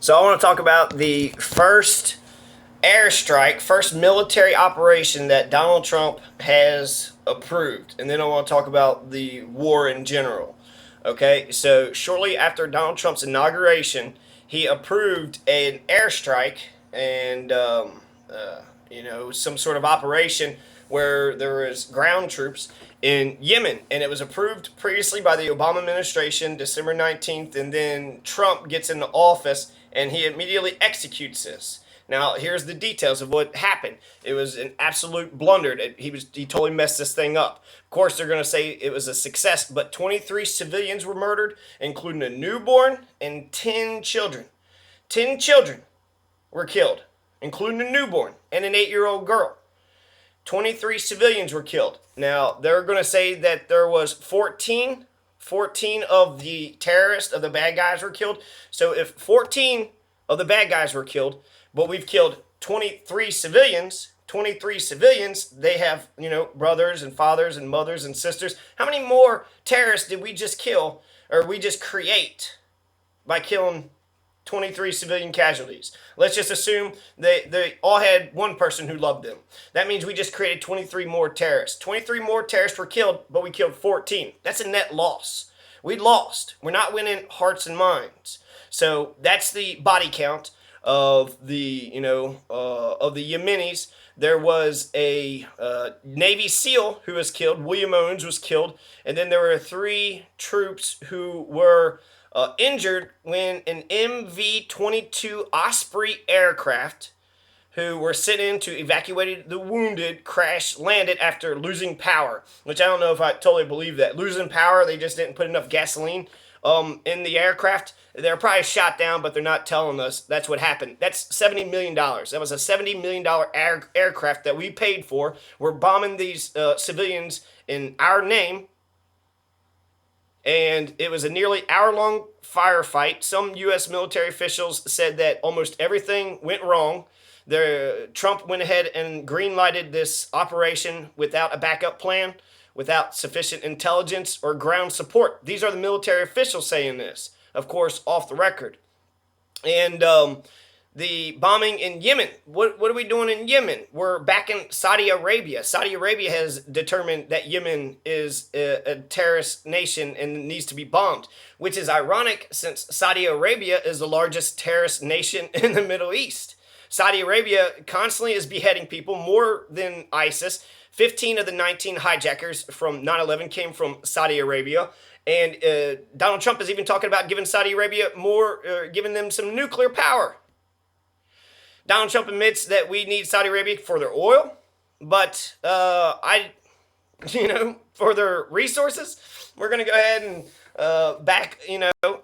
So I want to talk about the first airstrike, first military operation that Donald Trump has approved. And then I want to talk about the war in general. Okay, so shortly after Donald Trump's inauguration, he approved an airstrike and, some sort of operation where there was ground troops in Yemen. And it was approved previously by the Obama administration, December 19th. And then Trump gets into office and he immediately executes this. Now, here's the details of what happened. It was an absolute blunder. He totally messed this thing up. Of course, they're going to say it was a success, but 23 civilians were murdered, including a newborn and 10 children. 10 children were killed, including a newborn and an 8-year-old girl. 23 civilians were killed. Now, they're going to say that there was 14 of the terrorists, of the bad guys were killed. So if 14 of the bad guys were killed, but we've killed 23 civilians, they have, brothers and fathers and mothers and sisters. How many more terrorists did we just kill, or we just create by killing 23 civilian casualties? Let's just assume they all had one person who loved them. That means we just created 23 more terrorists. 23 more terrorists were killed, but we killed 14. That's a net loss. We lost. We're not winning hearts and minds. So that's the body count of the Yemenis. There was a Navy SEAL who was killed. William Owens was killed, and then there were 3 troops who were injured when an MV-22 Osprey aircraft, who were sent in to evacuate the wounded, crash landed after losing power. Which I don't know if I totally believe that. Losing power, they just didn't put enough gasoline in the aircraft. They're probably shot down, but they're not telling us that's what happened. That's $70 million. That was a $70 million aircraft that we paid for. We're bombing these civilians in our name. And it was a nearly hour-long firefight. Some U.S. military officials said that almost everything went wrong. Trump went ahead and green-lighted this operation without a backup plan, without sufficient intelligence or ground support. These are the military officials saying this, of course, off the record. And the bombing in Yemen, what are we doing in Yemen? We're back in Saudi Arabia. Saudi Arabia has determined that Yemen is a terrorist nation and needs to be bombed, which is ironic since Saudi Arabia is the largest terrorist nation in the Middle East. Saudi Arabia constantly is beheading people, more than ISIS. 15 of the 19 hijackers from 9/11 came from Saudi Arabia. And Donald Trump is even talking about giving Saudi Arabia giving them some nuclear power. Donald Trump admits that we need Saudi Arabia for their oil, but for their resources, we're going to go ahead and back,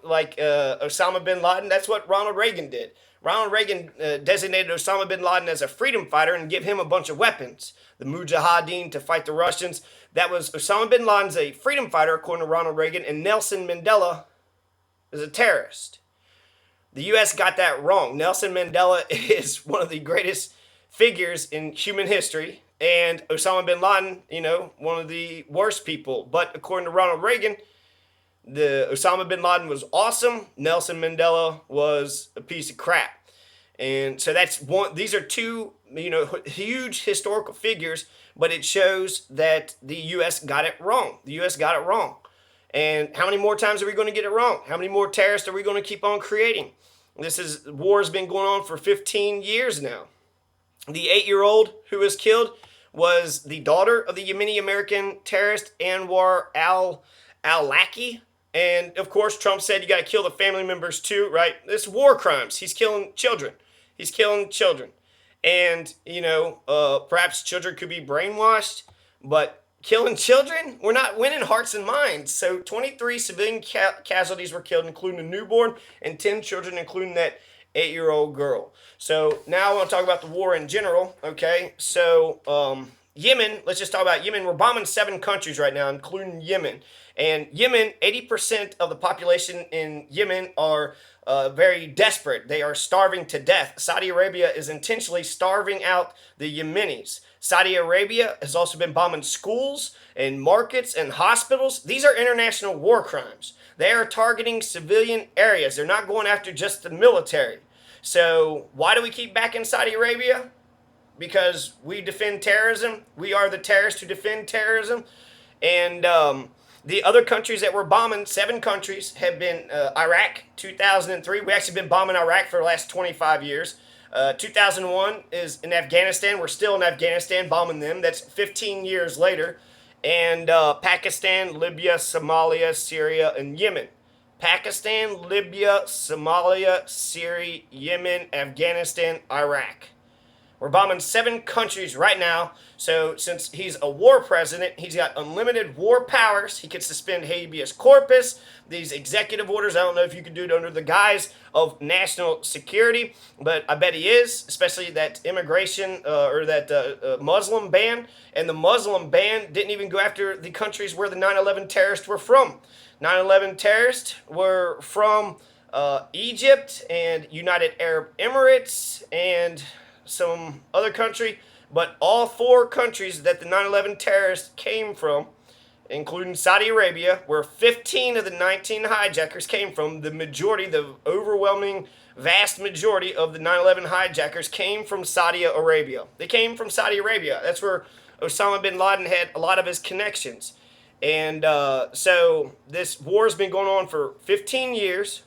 like Osama bin Laden. That's what Ronald Reagan did. Ronald Reagan designated Osama bin Laden as a freedom fighter and give him a bunch of weapons, the Mujahideen, to fight the Russians. That was Osama bin Laden's a freedom fighter, according to Ronald Reagan, and Nelson Mandela is a terrorist. The U.S. got that wrong. Nelson Mandela is one of the greatest figures in human history, and Osama bin Laden, one of the worst people. But according to Ronald Reagan, the Osama bin Laden was awesome. Nelson Mandela was a piece of crap. And so that's one. These are two, huge historical figures, but it shows that the U.S. got it wrong. The U.S. got it wrong. And how many more times are we going to get it wrong? How many more terrorists are we going to keep on creating? War has been going on for 15 years now. The 8-year-old who was killed was the daughter of the Yemeni American terrorist Anwar al-Awlaki. And of course, Trump said you got to kill the family members too, right? This is war crimes. He's killing children. And, perhaps children could be brainwashed, but killing children, we're not winning hearts and minds. So 23 civilian casualties were killed, including a newborn, and 10 children, including that 8-year-old girl. So now I want to talk about the war in general, okay? So Yemen, let's just talk about Yemen. We're bombing 7 countries right now, including Yemen. And Yemen, 80% of the population in Yemen are very desperate. They are starving to death. Saudi Arabia is intentionally starving out the Yemenis. Saudi Arabia has also been bombing schools and markets and hospitals. These are international war crimes. They are targeting civilian areas. They're not going after just the military. So why do we keep backing Saudi Arabia? Because we defend terrorism. We are the terrorists who defend terrorism. And the other countries that we're bombing, 7 countries, have been Iraq, 2003. We actually been bombing Iraq for the last 25 years. 2001 is in Afghanistan. We're still in Afghanistan bombing them. That's 15 years later. And Pakistan, Libya, Somalia, Syria, and Yemen. Pakistan, Libya, Somalia, Syria, Yemen, Afghanistan, Iraq. We're bombing 7 countries right now. So since he's a war president, he's got unlimited war powers. He can suspend habeas corpus, these executive orders. I don't know if you can do it under the guise of national security, but I bet he is, especially that immigration or that Muslim ban. And the Muslim ban didn't even go after the countries where the 9/11 terrorists were from. 9/11 terrorists were from Egypt and United Arab Emirates and some other country, but all 4 countries that the 9/11 terrorists came from, including Saudi Arabia, where 15 of the 19 hijackers came from, the majority, the overwhelming, vast majority of the 9/11 hijackers came from Saudi Arabia. They came from Saudi Arabia. That's where Osama bin Laden had a lot of his connections. And so this war has been going on for 15 years.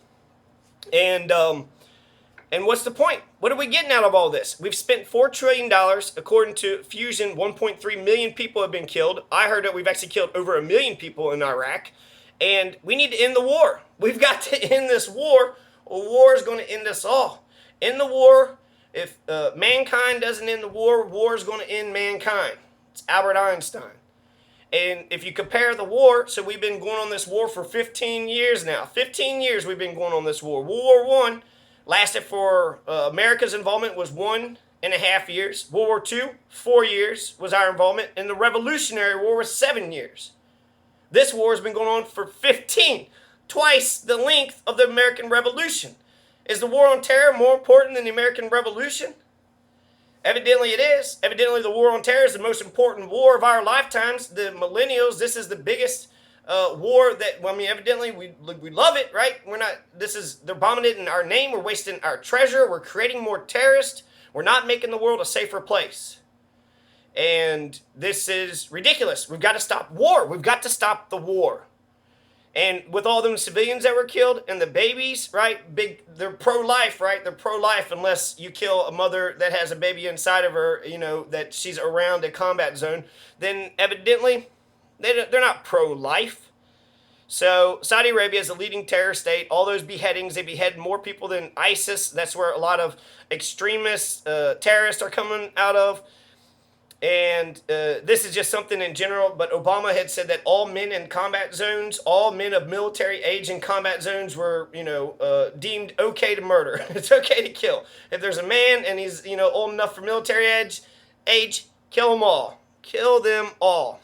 And what's the point? What are we getting out of all this? We've spent $4 trillion. According to Fusion, 1.3 million people have been killed. I heard that we've actually killed over 1 million people in Iraq. And we need to end the war. We've got to end this war, or war is going to end us all. End the war. If mankind doesn't end the war, war is going to end mankind. It's Albert Einstein. And if you compare the war, so we've been going on this war for 15 years now. 15 years we've been going on this war. World War I lasted for, America's involvement was 1.5 years. World War II, 4 years was our involvement. And the Revolutionary War was 7 years. This war has been going on for 15, twice the length of the American Revolution. Is the war on terror more important than the American Revolution? Evidently it is. Evidently the war on terror is the most important war of our lifetimes. The millennials, this is the biggest war that, well, I mean, evidently we love it, right? They're bombing it in our name. We're wasting our treasure. We're creating more terrorists. We're not making the world a safer place. And this is ridiculous. We've got to stop war. We've got to stop the war. And with all them civilians that were killed and the babies, right? They're pro-life, right? They're pro-life unless you kill a mother that has a baby inside of her, that she's around a combat zone. Then evidently they're not pro-life. So Saudi Arabia is a leading terror state. All those beheadings, they behead more people than ISIS. That's where a lot of extremist terrorists are coming out of. And this is just something in general, but Obama had said that all men in combat zones, all men of military age in combat zones were, deemed okay to murder. It's okay to kill. If there's a man and he's, old enough for military age, kill them all. Kill them all.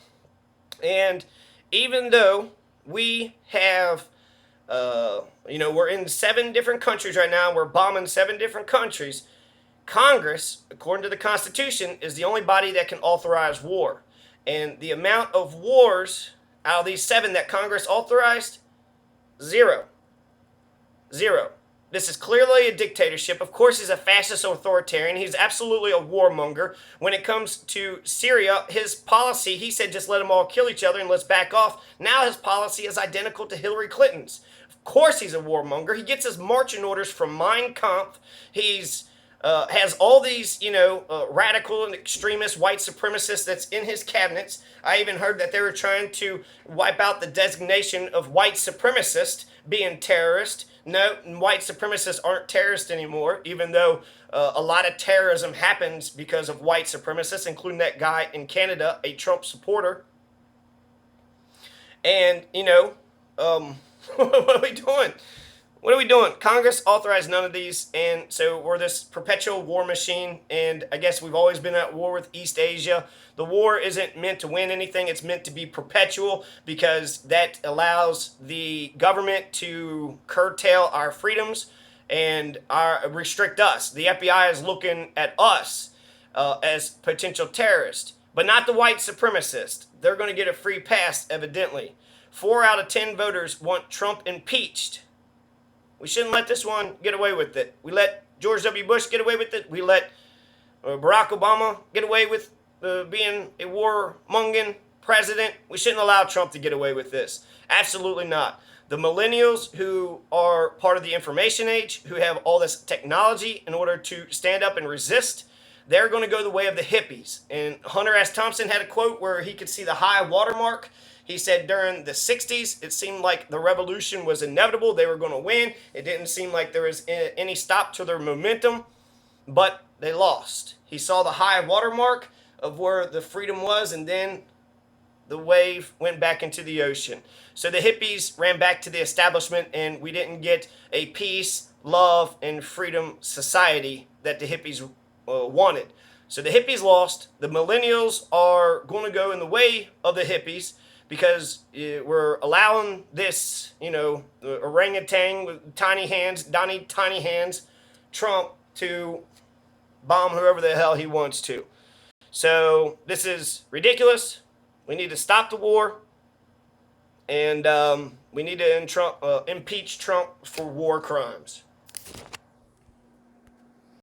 And even though we have, we're in 7 different countries right now, we're bombing 7 different countries, Congress, according to the Constitution, is the only body that can authorize war. And the amount of wars out of these 7 that Congress authorized, 0. 0. This is clearly a dictatorship. Of course, he's a fascist authoritarian. He's absolutely a warmonger. When it comes to Syria, his policy, he said just let them all kill each other and let's back off. Now his policy is identical to Hillary Clinton's. Of course he's a warmonger. He gets his marching orders from Mein Kampf. He's has all these, radical and extremist white supremacists that's in his cabinets. I even heard that they were trying to wipe out the designation of white supremacist being terrorist. No, white supremacists aren't terrorists anymore, even though a lot of terrorism happens because of white supremacists, including that guy in Canada, a Trump supporter. And, what are we doing? What are we doing? Congress authorized none of these, and so we're this perpetual war machine, and I guess we've always been at war with East Asia. The war isn't meant to win anything. It's meant to be perpetual because that allows the government to curtail our freedoms. and restrict us. The FBI is looking at us as potential terrorists, but not the white supremacists. They're going to get a free pass, evidently. 4 out of 10 voters want Trump impeached. We shouldn't let this one get away with it. We let George W. Bush get away with it. We let Barack Obama get away with being a warmongering president. We shouldn't allow Trump to get away with this. Absolutely not. The millennials who are part of the information age, who have all this technology in order to stand up and resist, they're going to go the way of the hippies. And Hunter S. Thompson had a quote where he could see the high watermark. He said during the 60s, it seemed like the revolution was inevitable. They were going to win. It didn't seem like there was any stop to their momentum, but they lost. He saw the high watermark of where the freedom was, and then the wave went back into the ocean. So the hippies ran back to the establishment, and we didn't get a peace, love, and freedom society that the hippies wanted. So the hippies lost. The millennials are going to go in the way of the hippies because we're allowing this, orangutan with tiny hands, Donnie Tiny Hands, Trump, to bomb whoever the hell he wants to. So this is ridiculous. We need to stop the war, and we need to impeach Trump for war crimes.